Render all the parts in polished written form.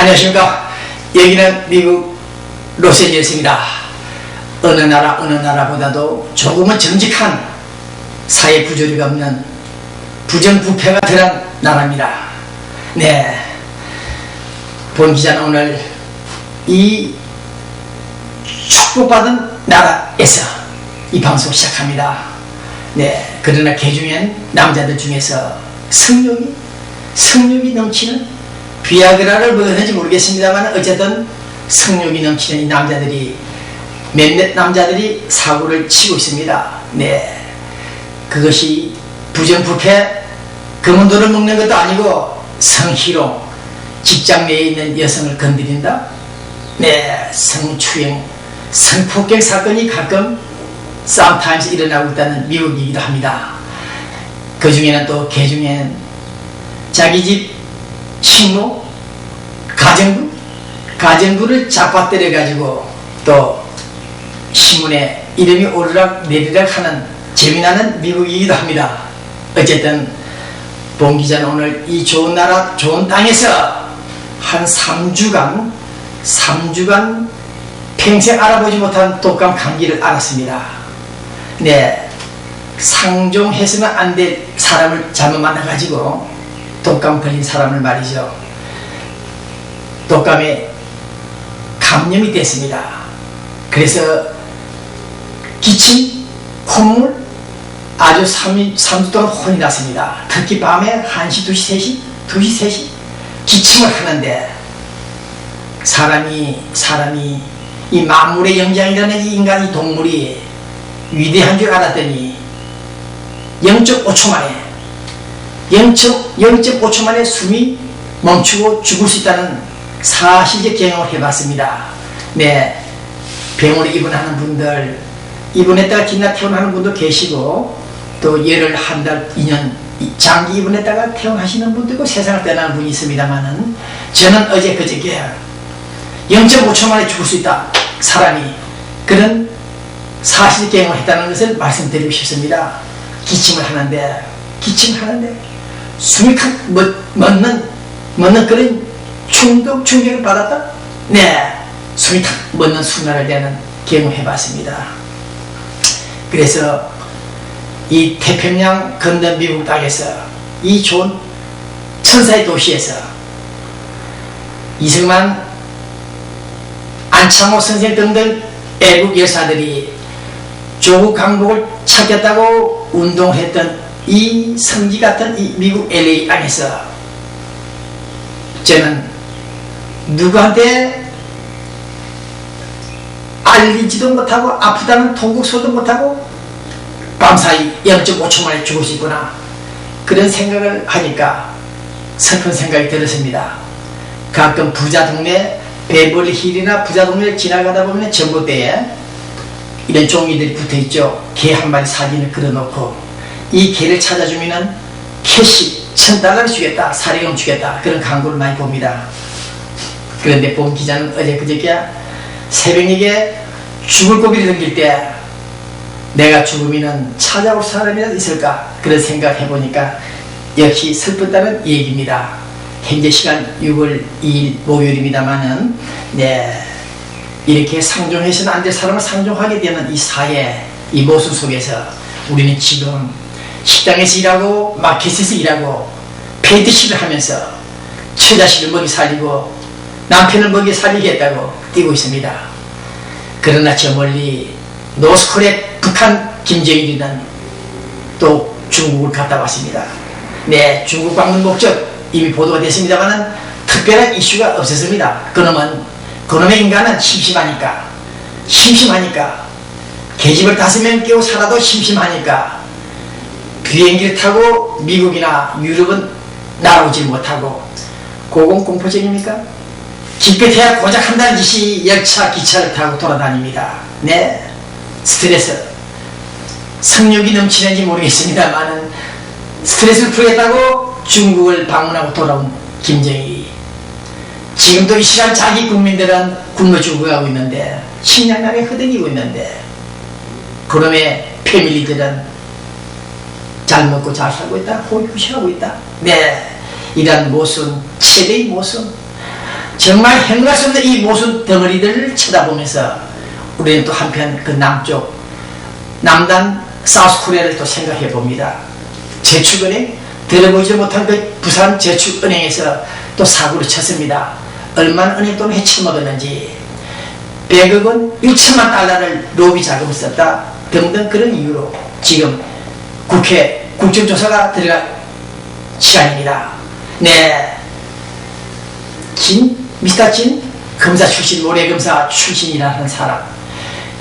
안녕하십니까. 여기는 미국 로스앤젤레스입니다. 어느 나라보다도 조금은 정직한 사회 부조리가 없는 부정부패가 드러난 나라입니다. 네, 본 기자는 오늘 이 축복받은 나라에서 이 방송 시작합니다. 네, 그러나 개중엔 남자들 중에서 성욕이 넘치는 비아그라를 먹었는지 모르겠습니다만 어쨌든 성욕이 넘치는 이 남자들이 몇몇 남자들이 사고를 치고 있습니다. 네, 그것이 부정부패 금은돈을 먹는 것도 아니고 성희롱, 직장 내에 있는 여성을 건드린다. 네, 성추행, 성폭행 사건이 가끔 sometimes 일어나고 있다는 미국이기도 합니다. 그 중에는 또 개중엔 자기 집 식모, 가정부를 잡아뜨려 가지고 또 신문에 이름이 오르락 내리락 하는 재미나는 미국이기도 합니다. 어쨌든 본 기자는 오늘 이 좋은 나라 좋은 땅에서 한 3주간 평생 알아보지 못한 독감 감기를 알았습니다. 네, 상종해서는 안 될 사람을 잘못 만나가지고 독감 걸린 사람을 말이죠, 독감에 감염이 됐습니다. 그래서 기침, 콧물 아주 3주 동안 혼이 났습니다. 특히 밤에 1시, 2시, 3시 기침을 하는데 사람이 이 만물의 영장이라는 이 인간, 이 동물이 위대한 줄 알았더니 0.5초 만에 숨이 멈추고 죽을 수 있다는 사실적 경험을 해봤습니다. 네, 병원에 입원하는 분들, 입원했다가 진짜 퇴원하는 분도 계시고 또 열흘, 한 달, 2년 장기 입원했다가 퇴원하시는 분도 있고 세상을 떠나는 분이 있습니다만은 저는 어제 그저께 0.5초 만에 죽을 수 있다, 사람이 그런 사실적 경험을 했다는 것을 말씀드리고 싶습니다. 기침을 하는데 숨이 칵 멎는 그런 충격을 받았다. 네, 숨이 탁 멎는 순간을 내는 경험을 해봤습니다. 그래서 이 태평양 건너 미국 땅에서 이 좋은 천사의 도시에서 이승만, 안창호 선생 등등 애국 여사들이 조국 강복을 찾겠다고 운동했던 이 성지 같은 이 미국 LA 땅에서 저는 누구한테 알리지도 못하고 아프다는 통곡소도 못하고 밤사이 0.5초 만에 죽을 수 있구나, 그런 생각을 하니까 슬픈 생각이 들었습니다. 가끔 부자 동네, 베벌리 힐이나 부자 동네를 지나가다 보면 전봇대에 이런 종이들이 붙어있죠. 개 한 마리 사진을 그려놓고 이 개를 찾아주면은 캐시 $1000 주겠다, 사례금 주겠다, 그런 광고를 많이 봅니다. 그런데 본 기자는 어제 그저께 새벽녘에 죽을 고비를 넘길 때 내가 죽으면 찾아올 사람이라도 있을까, 그런 생각을 해보니까 역시 슬펐다는 얘기입니다. 현재 시간 6월 2일 목요일입니다만은 네, 이렇게 상종해서는 안 될 사람을 상종하게 되는 이 사회, 이 모습 속에서 우리는 지금 식당에서 일하고 마켓에서 일하고 페인트실을 하면서 처자식을 먹이 살리고 남편을 먹이 살리겠다고 뛰고 있습니다. 그러나 저 멀리 노스코리아 북한 김정일이는 또 중국을 갔다 왔습니다. 네, 중국 방문 목적 이미 보도가 됐습니다만은 특별한 이슈가 없었습니다. 그놈의 인간은 심심하니까 계집을 5명 끼고 살아도 심심하니까 비행기를 타고 미국이나 유럽은 날아오지 못하고 고공공포증입니까? 기껏해야 고작 한다는 짓이 열차, 기차를 타고 돌아다닙니다. 네, 스트레스, 성욕이 넘치는지 모르겠습니다만은 스트레스를 풀겠다고 중국을 방문하고 돌아온 김정일이 지금도 이 시간 자기 국민들은 굶어 죽어가고 있는데, 식량난에 허덕이고 있는데, 그놈의 패밀리들은 잘 먹고 잘 살고 있다, 호의호식하고 있다. 네, 이런 모순, 최대의 모순, 정말 행할 수 없는 이 모순 덩어리들을 쳐다보면서 우리는 또 한편 그 남쪽 남단 사우스코리아를 또 생각해 봅니다. 제축은행, 들어보지 못한 그 부산 제축은행에서 또 사고를 쳤습니다. 얼마나 은행 돈을 헤쳐먹었는지 100억 원, 1천만 달러를 로비 자금을 썼다 등등 그런 이유로 지금 국회 국정조사가 들어갈 시간입니다. 네, 미스터 진 검사 출신, 모래검사 출신이라는 사람,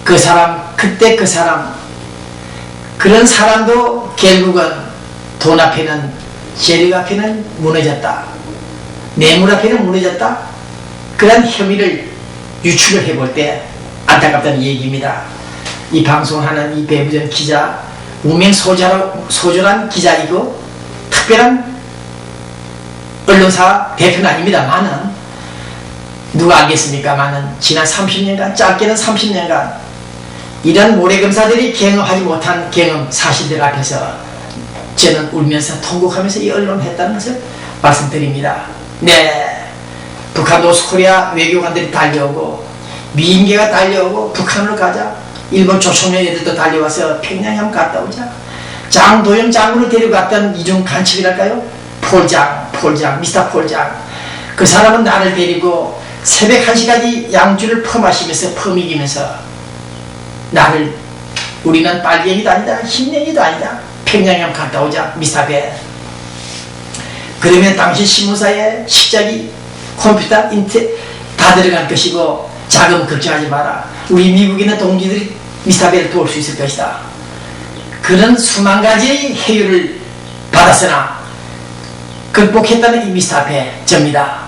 그 사람, 그때 그 사람, 그런 사람도 결국은 돈 앞에는, 재력 앞에는 무너졌다, 뇌물 앞에는 무너졌다, 그런 혐의를 유추를 해볼 때 안타깝다는 얘기입니다. 이 방송하는 이 배부전 기자, 무명 소절한 기자이고 특별한 언론사 대표는 아닙니다만은 누가 알겠습니까만은 지난 30년간, 짧게는 30년간 이런 모래검사들이 경험하지 못한 경험 사실들 앞에서 저는 울면서 통곡하면서 이 언론을 했다는 것을 말씀드립니다. 네, 북한 노스코리아 외교관들이 달려오고 미인계가 달려오고 북한으로 가자, 일본 조총련 애들도 달려와서 평양에 한번 갔다 오자, 장도영 장군을 데려갔던 이중 간첩이랄까요? 폴장, 미스터 폴장, 그 사람은 나를 데리고 새벽 1시까지 양주를 퍼마시면서 퍼미기면서 나를, 우리는 빨갱이도 아니다, 흰냉이도 아니다, 평양에 한번 갔다 오자 미스터 배. 그러면 당신 신문사에 식자기, 컴퓨터, 다 들어갈 것이고 자금 걱정하지 마라, 우리 미국에 있는 동지들이 미스터 배를 도울 수 있을 것이다. 그런 수만 가지의 해유를 받았으나 극복했다는 이 미스터 배 접니다.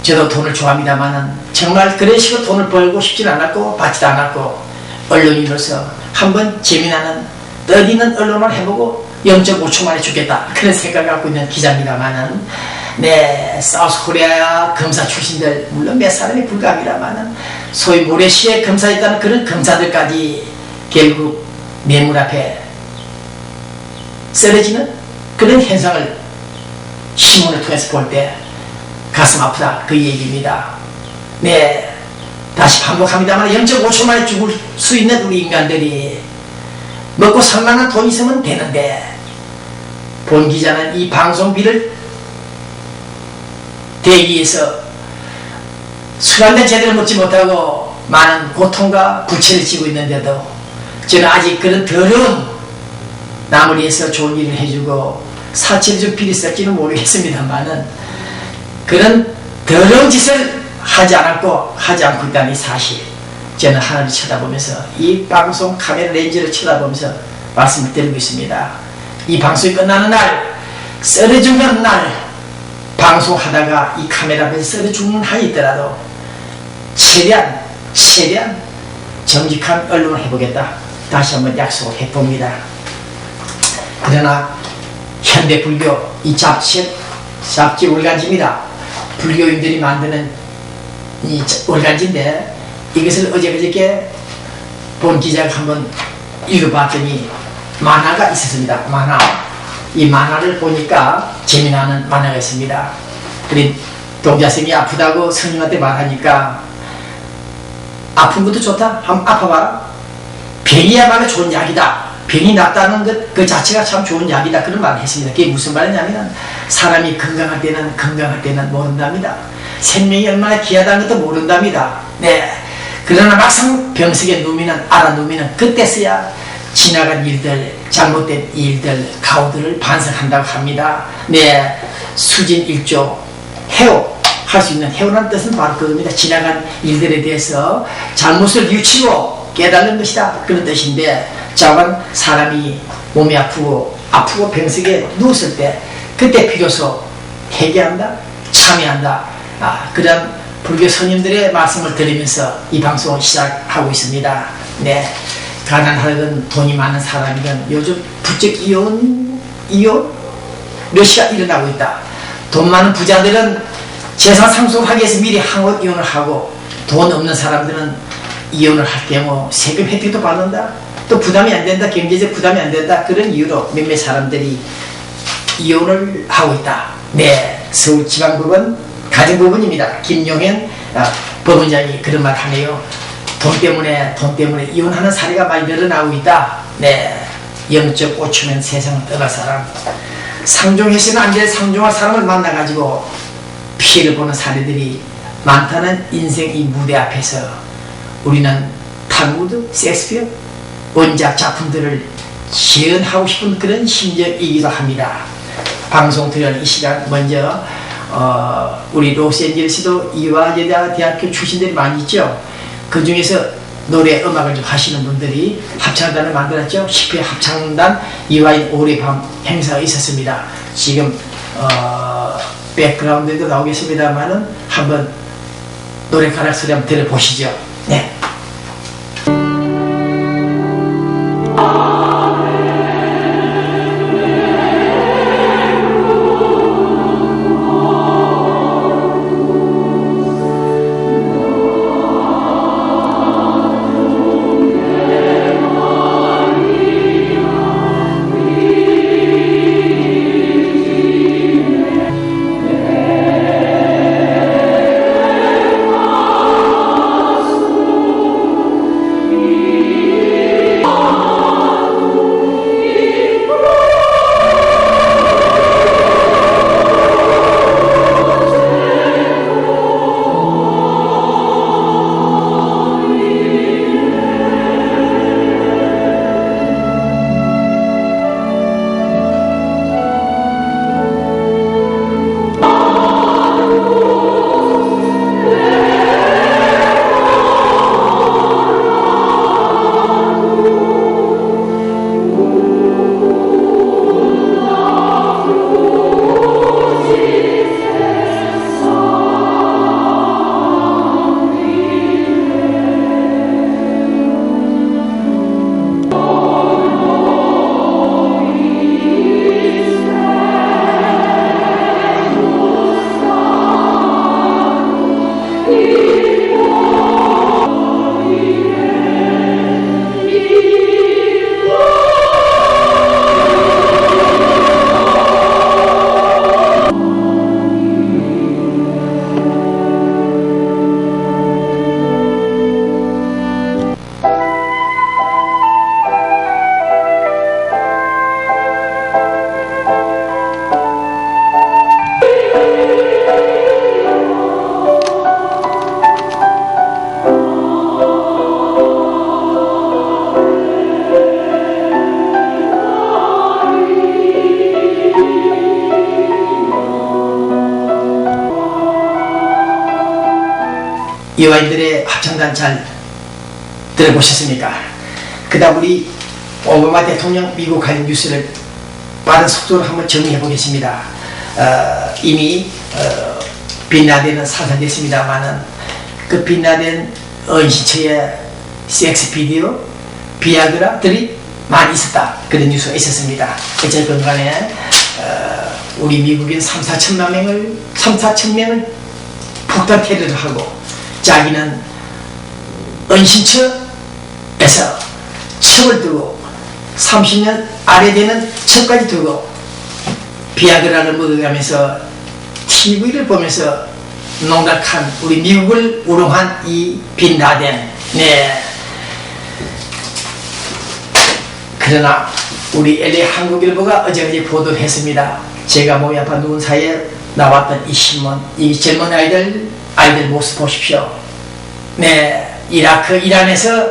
저도 돈을 좋아합니다만은 정말 그런 식으로 돈을 벌고 싶진 않았고 받지도 않았고 언론인으로서 한번 재미나는 떠있는 언론을 해보고 0.5초 만에 죽겠다 그런 생각을 갖고 있는 기자입니다만은, 네, 사우스코리아 검사 출신들 물론 몇 사람이 불가합니다만은 소위 모래시에 검사했다는 그런 검사들까지 결국 뇌물 앞에 쓰러지는 그런 현상을 신문을 통해서 볼 때 가슴 아프다 그 얘기입니다. 네, 다시 반복합니다만 0.5초 만에 죽을 수 있는 우리 인간들이 먹고 살만한 돈 있으면 되는데, 본 기자는 이 방송비를 대기해서 술 한 잔 제대로 먹지 못하고 많은 고통과 부채를 지고 있는데도 저는 아직 그런 더러운 남을 위해서 좋은 일을 해주고 사치를 좀 비리 쓸지는 모르겠습니다만은 그런 더러운 짓을 하지 않고 있다는 이 사실, 저는 하나님을 쳐다보면서 이 방송 카메라 렌즈를 쳐다보면서 말씀을 드리고 있습니다. 이 방송이 끝나는 날, 썰어 죽는 날, 방송하다가 이 카메라 앞에서 썰어 죽는 한이 있더라도 최대한 정직한 언론을 해보겠다 다시 한번 약속을 해봅니다. 그러나 현대 불교 이 잡지 월간지입니다. 불교인들이 만드는 이 월간지인데 이것을 어저께 본 기자가 한번 읽어봤더니 만화가 있었습니다. 만화. 이 만화를 보니까 재미나는 만화가 있습니다. 그래, 동자생이 아프다고 스님한테 말하니까 아픈 것도 좋다. 한번 아파봐라. 병이야말로 좋은 약이다. 병이 낫다는 것 그 자체가 참 좋은 약이다. 그런 말을 했습니다. 그게 무슨 말이냐면 사람이 건강할 때는 모른답니다. 생명이 얼마나 귀하다는 것도 모른답니다. 네. 그러나 막상 병석에 누우면 알아누우면 그때서야 지나간 일들, 잘못된 일들, 가오들을 반성한다고 합니다. 네. 수진일조, 해오. 할 수 있는 해오라는 뜻은 바로 그겁니다. 지나간 일들에 대해서 잘못을 유치고 깨달는 것이다. 그런 뜻인데, 자관 사람이 몸이 아프고 병석에 누웠을 때 그때 비로소 회개한다, 참여한다. 그런 불교 스님들의 말씀을 들으면서 이 방송을 시작하고 있습니다. 네, 가난하든 돈이 많은 사람이든 요즘 부쩍 이혼 러시아 일어나고 있다. 돈 많은 부자들은 재산 상속하기 위해서 미리 이혼을 하고, 돈 없는 사람들은 이혼을 할 경우 세금 혜택도 받는다. 또 부담이 안 된다. 경제적 부담이 안 된다. 그런 이유로 몇몇 사람들이 이혼을 하고 있다. 네, 서울지방법원 가정법원입니다. 김용현 법원장이 그런 말 하네요. 돈 때문에 이혼하는 사례가 많이 늘어나고 있다. 네, 영적 오추면 세상을 떠날 사람, 상종해서는 안 될 상종할 사람을 만나가지고 피해를 보는 사례들이 많다는 인생 이 무대 앞에서 우리는 탈무드, 셰익스피어 원작 작품들을 재현하고 싶은 그런 심정이기도 합니다. 방송 들은 이 시간 먼저 우리 로스앤젤레스도 이화여자 대학교 출신들이 많이 있죠. 그 중에서 노래 음악을 좀 하시는 분들이 합창단을 만들었죠. 10회 합창단 이화인 오래밤 행사가 있었습니다. 지금 백그라운드에도 나오겠습니다만은 한번 노래 가락 소리 한번 들어보시죠. 네. 이화인들의 합창단 잘 들어보셨습니까? 그 다음 우리 오바마 대통령 미국 관련 뉴스를 빠른 속도로 한번 정리해 보겠습니다. 이미 빈라덴은 사살됐습니다만은 그 빈라덴 은신처에 섹스 비디오, 비아그라들이 많이 있었다. 그런 뉴스가 있었습니다. 어쨌든 간에 우리 미국인 3,4천만 명을 폭탄 테러를 하고 자기는 은신처에서 첩을 두고 30년 아래 되는 첩까지 두고 비아그라를 먹어가면서 TV를 보면서 농락한 우리 미국을 우롱한 이 빈라덴. 네. 그러나 우리 LA 한국일보가 어제 보도를 했습니다. 제가 몸이 아파 누운 사이에 나왔던 이 신문, 이 젊은 아이들 모습 보십시오. 네, 이란에서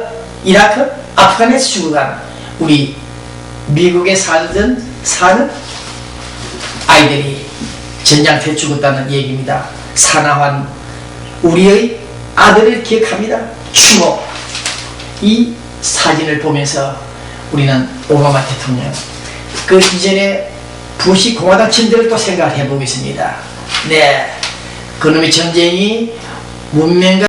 아프간에서 죽어간 우리 미국에 사는 아이들이 전장터에 죽었다는 얘기입니다. 사나운 우리의 아들을 기억합니다. 추모. 이 사진을 보면서 우리는 오바마 대통령, 그 이전에 부시 공화당 친들을 또 생각해 보겠습니다. 네, 그놈의 전쟁이 문명과